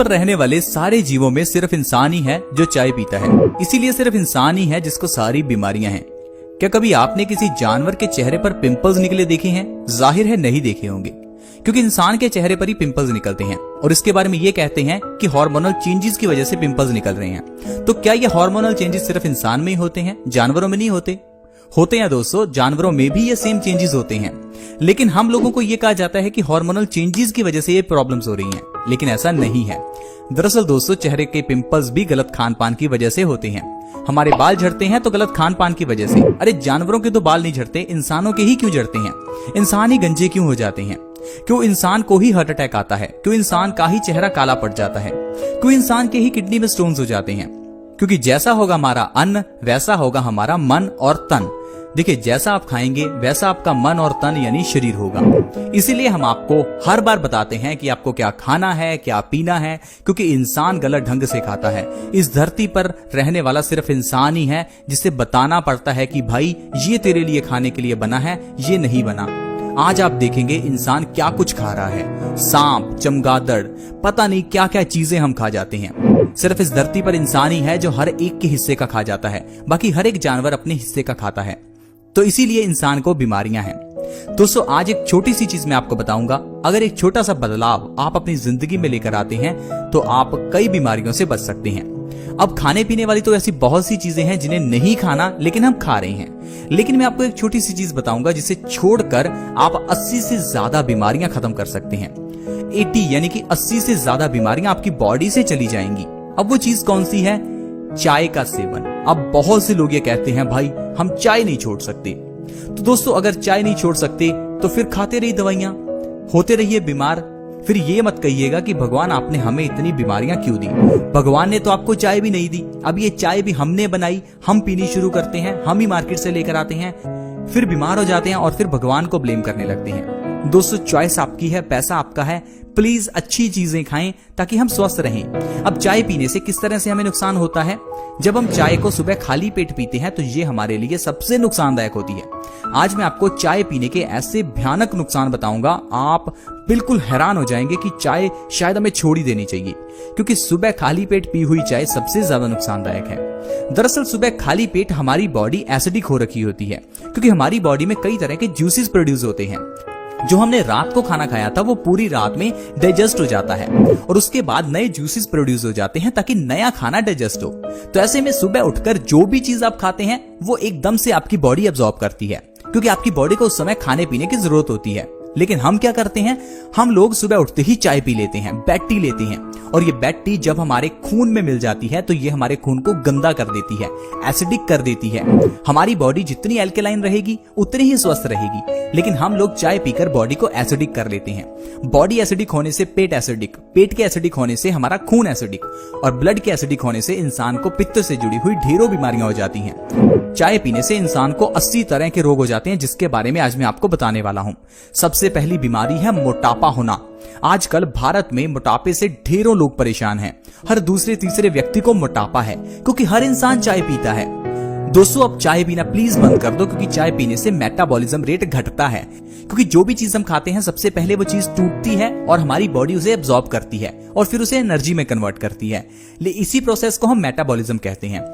पर रहने वाले सारे जीवों में सिर्फ इंसान ही है जो चाय पीता है, इसीलिए सिर्फ इंसान ही है जिसको सारी बीमारियां हैं। क्या कभी आपने किसी जानवर के चेहरे पर पिंपल्स निकले देखे हैं? जाहिर है नहीं देखे होंगे, क्योंकि इंसान के चेहरे पर ही पिंपल्स निकलते हैं और इसके बारे में ये कहते हैं कि हार्मोनल चेंजेस की वजह से पिंपल्स निकल रहे हैं। तो क्या ये हार्मोनल चेंजेस सिर्फ इंसान में ही होते हैं, जानवरों में नहीं होते? होते हैं दोस्तों, जानवरों में भी ये सेम चेंजेस होते हैं, लेकिन हम लोगों को ये कहा जाता है कि हार्मोनल चेंजेस की वजह से ये प्रॉब्लम्स हो रही हैं, लेकिन ऐसा नहीं है। दरअसल दोस्तों, चेहरे के पिंपल्स भी गलत खान पान की वजह से होते हैं। हमारे बाल झड़ते हैं तो गलत खान पान की वजह से। अरे जानवरों के तो बाल नहीं झड़ते, इंसानों के ही क्यों झड़ते हैं? इंसान ही गंजे क्यों हो जाते हैं? क्यों इंसान को ही हार्ट अटैक आता है? क्यों इंसान का ही चेहरा काला पड़ जाता है? क्यों इंसान के ही किडनी में स्टोन्स हो जाते हैं? क्योंकि जैसा होगा हमारा अन्न वैसा होगा हमारा मन और तन। देखिए, जैसा आप खाएंगे वैसा आपका मन और तन यानी शरीर होगा। इसीलिए हम आपको हर बार बताते हैं कि आपको क्या खाना है, क्या पीना है, क्योंकि इंसान गलत ढंग से खाता है। इस धरती पर रहने वाला सिर्फ इंसान ही है जिसे बताना पड़ता है कि भाई ये तेरे लिए खाने के लिए बना है, ये नहीं बना। आज आप देखेंगे इंसान क्या कुछ खा रहा है, सांप, चमगादड़, पता नहीं क्या क्या चीजें हम खा जाते हैं। सिर्फ इस धरती पर इंसान ही है जो हर एक के हिस्से का खा जाता है, बाकी हर एक जानवर अपने हिस्से का खाता है। तो इसीलिए इंसान को बीमारियां हैं। दोस्तों, आज एक छोटी सी चीज मैं आपको बताऊंगा। अगर एक छोटा सा बदलाव आप अपनी जिंदगी में लेकर आते हैं तो आप कई बीमारियों से बच सकते हैं। अब खाने पीने वाली तो ऐसी बहुत सी चीजें हैं जिन्हें नहीं खाना लेकिन हम खा रहे हैं, लेकिन मैं आपको एक छोटी सी चीज बताऊंगा जिसे छोड़कर आप 80 से ज्यादा बीमारियां खत्म कर सकते हैं। 80 यानी कि 80 से ज्यादा बीमारियां आपकी बॉडी से चली जाएंगी। अब वो चीज कौन सी है? चाय का सेवन। अब बहुत से लोग ये कहते हैं भाई हम चाय नहीं छोड़ सकते। तो दोस्तों, अगर चाय नहीं छोड़ सकते तो फिर खाते रहिए दवाइयां, होते रहिए बीमार। फिर ये मत कहिएगा कि भगवान आपने हमें इतनी बीमारियां क्यों दी। भगवान ने तो आपको चाय भी नहीं दी। अब ये चाय भी हमने बनाई, हम पीनी शुरू करते हैं, हम ही मार्केट से लेकर आते हैं, फिर बीमार हो जाते हैं और फिर भगवान को ब्लेम करने लगते हैं। दोस्तों, चॉइस आपकी है, पैसा आपका है, प्लीज अच्छी चीजें खाएं ताकि हम स्वस्थ रहें। अब चाय पीने से किस तरह से हमें नुकसान होता है? जब हम चाय को सुबह खाली पेट पीते हैं तो ये हमारे लिए सबसे नुकसानदायक होती है। आज मैं आपको चाय पीने के ऐसे भयानक नुकसान बताऊंगा, आप बिल्कुल हैरान हो जाएंगे कि चाय शायद हमें छोड़ ही देनी चाहिए, क्योंकि सुबह खाली पेट पी हुई चाय सबसे ज्यादा नुकसानदायक है। दरअसल सुबह खाली पेट हमारी बॉडी एसिडिक हो रखी होती है, क्योंकि हमारी बॉडी में कई तरह के जूसेस प्रोड्यूस होते हैं। जो हमने रात को खाना खाया था वो पूरी रात में डाइजेस्ट हो जाता है और उसके बाद नए जूसेस प्रोड्यूस हो जाते हैं ताकि नया खाना डाइजेस्ट हो। तो ऐसे में सुबह उठकर जो भी चीज आप खाते हैं वो एकदम से आपकी बॉडी एब्जॉर्ब करती है, क्योंकि आपकी बॉडी को उस समय खाने पीने की जरूरत होती है। लेकिन हम क्या करते हैं? हम लोग सुबह उठते ही चाय पी लेते हैं, बेड टी लेते हैं, और ये बेड टी जब हमारे खून में मिल जाती है तो ये हमारे खून को गंदा कर देती है, एसिडिक कर देती है। हमारी बॉडी जितनी एल्केलाइन रहेगी उतनी ही स्वस्थ रहेगी, लेकिन हम लोग चाय पीकर बॉडी को एसिडिक कर लेते हैं। बॉडी एसिडिक होने से पेट एसिडिक, पेट के एसिडिक होने से हमारा खून एसिडिक, और ब्लड के एसिडिक होने से इंसान को पित्त से जुड़ी हुई ढेरों बीमारियां हो जाती हैं। चाय पीने से इंसान को 80 तरह के रोग हो जाते हैं, जिसके बारे में आज मैं आपको बताने वाला हूं। सबसे पहली बीमारी है मोटापा होना। आजकल भारत में मोटापे से ढेरों लोग परेशान हैं। हर दूसरे तीसरे व्यक्ति को मोटापा है, क्योंकि हर इंसान चाय पीता है। दोस्तों, अब चाय पीना प्लीज बंद कर दो, क्योंकि चाय पीने से मेटाबॉलिज्म रेट घटता है। क्योंकि जो भी चीज हम खाते हैं सबसे पहले वो चीज टूटती है और हमारी बॉडी उसे एब्जॉर्ब करती है और फिर उसे एनर्जी में कन्वर्ट करती है। इसी प्रोसेस को हम मेटाबॉलिज्म कहते हैं।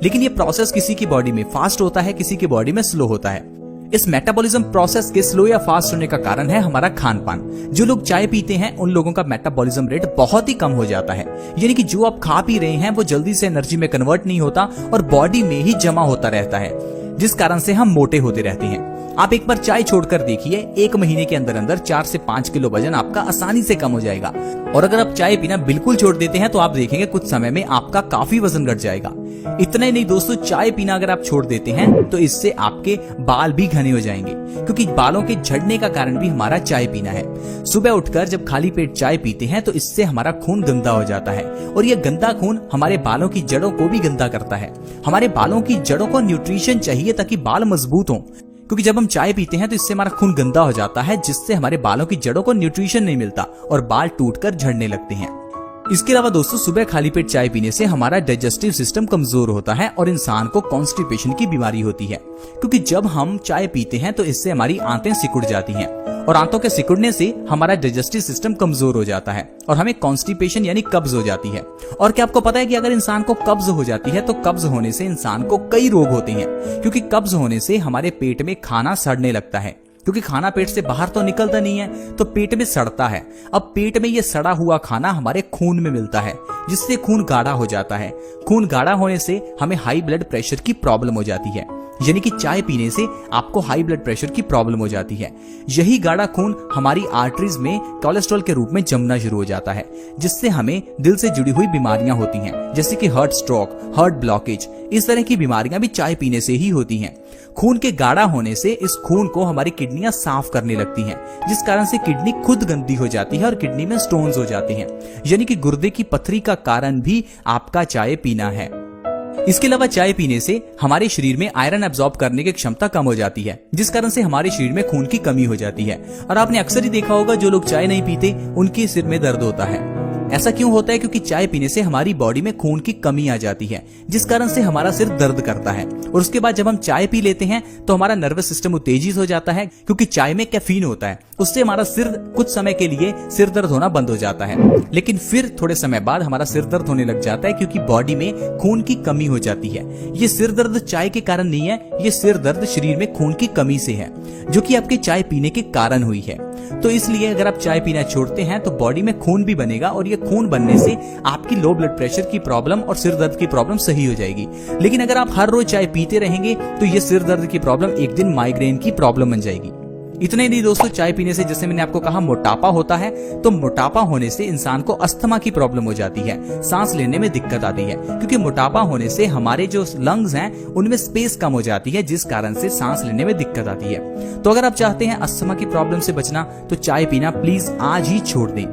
लेकिन ये प्रोसेस किसी की बॉडी में फास्ट होता है, किसी की बॉडी में स्लो होता है। इस मेटाबॉलिज्म प्रोसेस के स्लो या फास्ट होने का कारण है हमारा खान पान। जो लोग चाय पीते हैं उन लोगों का मेटाबॉलिज्म रेट बहुत ही कम हो जाता है, यानी कि जो आप खा पी रहे हैं वो जल्दी से एनर्जी में कन्वर्ट नहीं होता और बॉडी में ही जमा होता रहता है, जिस कारण से हम मोटे होते रहते हैं। आप एक बार चाय छोड़कर देखिए, 1 महीने के अंदर अंदर 4 से 5 किलो वजन आपका आसानी से कम हो जाएगा। और अगर आप चाय पीना बिल्कुल छोड़ देते हैं तो आप देखेंगे कुछ समय में आपका काफी वजन घट जाएगा। इतना ही नहीं दोस्तों, चाय पीना अगर आप छोड़ देते हैं तो इससे आपके बाल भी घने हो जाएंगे, क्योंकि बालों के झड़ने का कारण भी हमारा चाय पीना है। सुबह उठकर जब खाली पेट चाय पीते हैं तो इससे हमारा खून गंदा हो जाता है, और यह गंदा खून हमारे बालों की जड़ों को भी गंदा करता है। हमारे बालों की जड़ों को न्यूट्रिशन चाहिए ताकि बाल मजबूत हों, क्योंकि जब हम चाय पीते हैं तो इससे हमारा खून गंदा हो जाता है, जिससे हमारे बालों की जड़ों को न्यूट्रिशन नहीं मिलता और बाल टूटकर झड़ने लगते हैं। इसके अलावा दोस्तों, सुबह खाली पेट चाय पीने से हमारा डाइजेस्टिव सिस्टम कमजोर होता है और इंसान को कॉन्स्टिपेशन की बीमारी होती है, क्योंकि जब हम चाय पीते हैं तो इससे हमारी आंतें सिकुड़ जाती हैं और आंतों के सिकुड़ने से हमारा डाइजेस्टिव सिस्टम कमजोर हो जाता है और हमें कॉन्स्टिपेशन यानी कब्ज हो जाती है। और क्या आपको पता है कि अगर इंसान को कब्ज हो जाती है तो कब्ज होने से इंसान को कई रोग होते हैं, क्योंकि कब्ज होने से हमारे पेट में खाना सड़ने लगता है, क्योंकि खाना पेट से बाहर तो निकलता नहीं है तो पेट में सड़ता है। अब पेट में ये सड़ा हुआ खाना हमारे खून में मिलता है, जिससे खून गाढ़ा हो जाता है। खून गाढ़ा होने से हमें हाई ब्लड प्रेशर की प्रॉब्लम हो जाती है, यानी कि चाय पीने से आपको हाई ब्लड प्रेशर की प्रॉब्लम हो जाती है। यही गाढ़ा खून हमारी आर्टरीज में कोलेस्ट्रॉल के रूप में जमना शुरू हो जाता है, जिससे हमें दिल से जुड़ी हुई बीमारियां होती हैं, जैसे कि हार्ट स्ट्रोक, हार्ट ब्लॉकेज। इस तरह की बीमारियां भी चाय पीने से ही होती हैं। खून के गाढ़ा होने से इस खून को हमारी किडनियां साफ करने लगती हैं, जिस कारण से किडनी खुद गंदी हो जाती है और किडनी में स्टोन्स हो जाते हैं, यानी कि गुर्दे की पथरी का कारण भी आपका चाय पीना है। इसके अलावा चाय पीने से हमारे शरीर में आयरन एब्जॉर्ब करने की क्षमता कम हो जाती है, जिस कारण से हमारे शरीर में खून की कमी हो जाती है। और आपने अक्सर ही देखा होगा जो लोग चाय नहीं पीते उनके सिर में दर्द होता है। ऐसा क्यों होता है? क्योंकि चाय पीने से हमारी बॉडी में खून की कमी आ जाती है, जिस कारण से हमारा सिर दर्द करता है। और उसके बाद जब हम चाय पी लेते हैं तो हमारा नर्वस सिस्टम उत्तेजित हो जाता है, क्योंकि चाय में कैफीन होता है। उससे हमारा सिर कुछ समय के लिए सिर दर्द होना बंद हो जाता है, लेकिन फिर थोड़े समय बाद हमारा सिर दर्द होने लग जाता है, क्योंकि बॉडी में खून की कमी हो जाती है। ये सिर दर्द चाय के कारण नहीं है, ये सिर दर्द शरीर में खून की कमी से है, जो कि आपके चाय पीने के कारण हुई है। तो इसलिए अगर आप चाय पीना छोड़ते हैं तो बॉडी में खून भी बनेगा, और ये खून बनने से आपकी लो ब्लड प्रेशर की प्रॉब्लम और सिर दर्द की प्रॉब्लम सही हो जाएगी। लेकिन अगर आप हर रोज चाय पीते रहेंगे तो ये सिर दर्द की प्रॉब्लम एक दिन माइग्रेन की प्रॉब्लम बन जाएगी। इतने ही नहीं दोस्तों, चाय पीने से जैसे मैंने आपको कहा मोटापा होता है, तो मोटापा होने से इंसान को अस्थमा की प्रॉब्लम हो जाती है, सांस लेने में दिक्कत आती है, क्योंकि मोटापा होने से हमारे जो लंग्स हैं उनमें स्पेस कम हो जाती है, जिस कारण से सांस लेने में दिक्कत आती है। तो अगर आप चाहते हैं अस्थमा की प्रॉब्लम से बचना तो चाय पीना प्लीज आज ही छोड़ दें।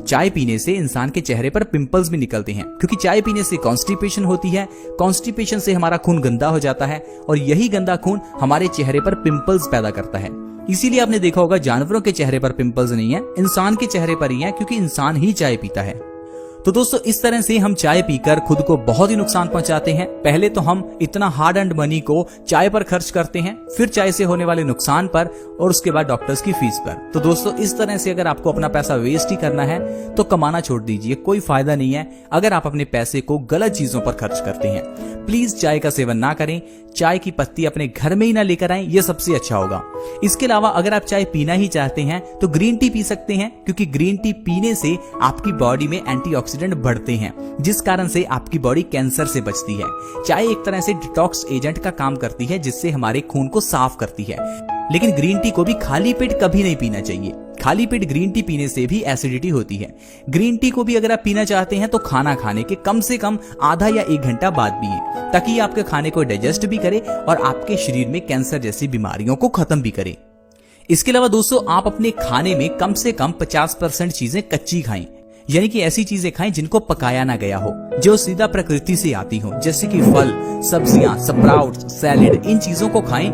चाय पीने से इंसान के चेहरे पर पिंपल्स भी निकलते हैं, क्योंकि चाय पीने से कॉन्स्टिपेशन होती है। कॉन्स्टिपेशन से हमारा खून गंदा हो जाता है और यही गंदा खून हमारे चेहरे पर पिंपल्स पैदा करता है। इसीलिए आपने देखा होगा जानवरों के चेहरे पर पिंपल्स नहीं है, इंसान के चेहरे पर ही है, क्योंकि इंसान ही चाय पीता है। तो दोस्तों इस तरह से हम चाय पीकर खुद को बहुत ही नुकसान पहुंचाते हैं। पहले तो हम इतना हार्ड एंड मनी को चाय पर खर्च करते हैं, फिर चाय से होने वाले नुकसान पर, और उसके बाद डॉक्टर्स की फीस पर। तो दोस्तों इस तरह से अगर आपको अपना पैसा वेस्ट ही करना है तो कमाना छोड़ दीजिए, कोई फायदा नहीं है अगर आप अपने पैसे को गलत चीजों पर खर्च करते हैं। प्लीज चाय का सेवन ना करें, चाय की पत्ती अपने घर में ही ना लेकर आएं, ये सबसे अच्छा होगा। इसके अलावा अगर आप चाय पीना ही चाहते हैं तो ग्रीन टी पी सकते हैं, क्योंकि ग्रीन टी पीने से आपकी बॉडी में एंटीऑक्सीडेंट बढ़ते हैं, जिस कारण से आपकी बॉडी कैंसर से बचती है। चाय एक तरह से डिटॉक्स एजेंट का काम करती है, जिससे हमारे खून को साफ करती है। लेकिन ग्रीन टी को भी खाली पेट कभी नहीं पीना चाहिए। खाली पेट ग्रीन टी पीने से भी एसिडिटी होती है। ग्रीन टी को भी अगर आप पीना चाहते हैं तो खाना खाने के कम से कम आधा या 1 घंटा बाद पिए, ताकि ये आपके खाने को डाइजेस्ट भी करे और आपके शरीर में कैंसर जैसी बीमारियों को खत्म भी करे। इसके अलावा दोस्तों आप अपने खाने में कम से कम 50% चीजें कच्ची खाएं, यानी कि ऐसी चीजें खाएं जिनको पकाया ना गया हो, जो सीधा प्रकृति से आती हो, जैसे कि फल, सब्जियां, स्प्राउट्स, सैलेड। इन चीजों को खाएं।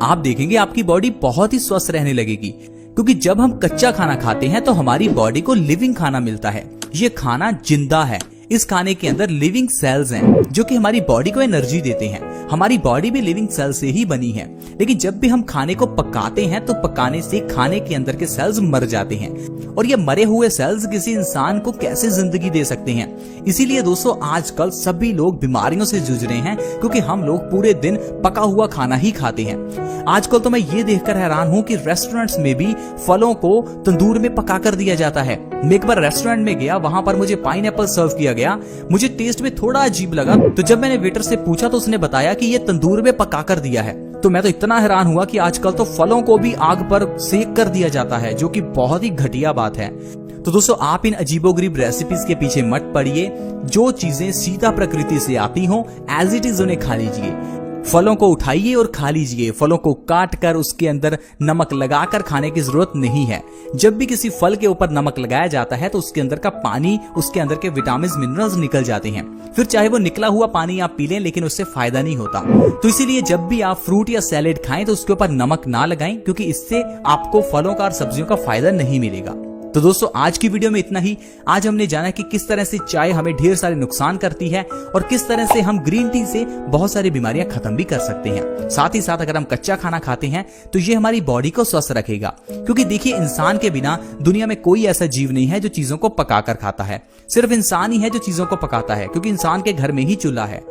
आप देखेंगे आपकी बॉडी बहुत ही स्वस्थ रहने लगेगी, क्योंकि जब हम कच्चा खाना खाते हैं तो हमारी बॉडी को लिविंग खाना मिलता है। ये खाना जिंदा है। इस खाने के अंदर लिविंग सेल्स हैं, जो कि हमारी बॉडी को एनर्जी देते हैं। हमारी बॉडी भी लिविंग सेल से ही बनी है। लेकिन जब भी हम खाने को पकाते हैं तो पकाने से खाने के अंदर के सेल्स मर जाते हैं, और ये मरे हुए सेल्स किसी इंसान को कैसे जिंदगी दे सकते हैं। इसीलिए दोस्तों आजकल सभी लोग बीमारियों से जूझ रहे हैं, क्योंकि हम लोग पूरे दिन पका हुआ खाना ही खाते हैं। आजकल तो मैं ये देखकर हैरान हूं कि रेस्टोरेंट्स में भी फलों को तंदूर में पका कर दिया जाता है। मैं एक बार रेस्टोरेंट में गया, वहां पर मुझे पाइनएप्पल सर्व किया गया। मुझे टेस्ट में थोड़ा अजीब लगा, तो जब मैंने वेटर से पूछा तो उसने बताया कि ये तंदूर में पका कर दिया है। तो मैं तो इतना हैरान हुआ कि आजकल तो फलों को भी आग पर सेक कर दिया जाता है, जो कि बहुत ही घटिया बात है। तो दोस्तों आप इन अजीबोगरीब रेसिपीज के पीछे मत पड़िए। जो चीजें सीधा प्रकृति से आती हो एज इट इज उन्हें खा लीजिए। फलों को उठाइए और खा लीजिए। फलों को काट कर उसके अंदर नमक लगाकर खाने की जरूरत नहीं है। जब भी किसी फल के ऊपर नमक लगाया जाता है तो उसके अंदर का पानी, उसके अंदर के विटामिन मिनरल्स निकल जाते हैं। फिर चाहे वो निकला हुआ पानी आप पी लें, लेकिन उससे फायदा नहीं होता। तो इसीलिए जब भी आप फ्रूट या सैलेड खाएं तो उसके ऊपर नमक ना लगाएं, क्योंकि इससे आपको फलों का और सब्जियों का फायदा नहीं मिलेगा। तो दोस्तों आज की वीडियो में इतना ही। आज हमने जाना कि किस तरह से चाय हमें ढेर सारे नुकसान करती है और किस तरह से हम ग्रीन टी से बहुत सारी बीमारियां खत्म भी कर सकते हैं। साथ ही साथ अगर हम कच्चा खाना खाते हैं तो ये हमारी बॉडी को स्वस्थ रखेगा, क्योंकि देखिए इंसान के बिना दुनिया में कोई ऐसा जीव नहीं है जो चीजों को पकाकर खाता है। सिर्फ इंसान ही है जो चीजों को पकाता है, क्योंकि इंसान के घर में ही चूल्हा है।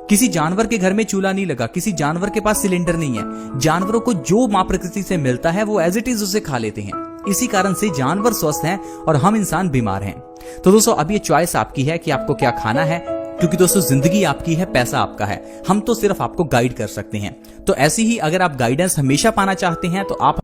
किसी जानवर के घर में चूल्हा नहीं लगा, किसी जानवर के पास सिलेंडर नहीं है। जानवरों को जो मां प्रकृति से मिलता है वो एज इट इज उसे खा लेते हैं। इसी कारण से जानवर स्वस्थ हैं और हम इंसान बीमार हैं। तो दोस्तों अब ये चॉइस आपकी है कि आपको क्या खाना है, क्योंकि दोस्तों जिंदगी आपकी है, पैसा आपका है। हम तो सिर्फ आपको गाइड कर सकते हैं। तो ऐसी ही अगर आप गाइडेंस हमेशा पाना चाहते हैं तो आप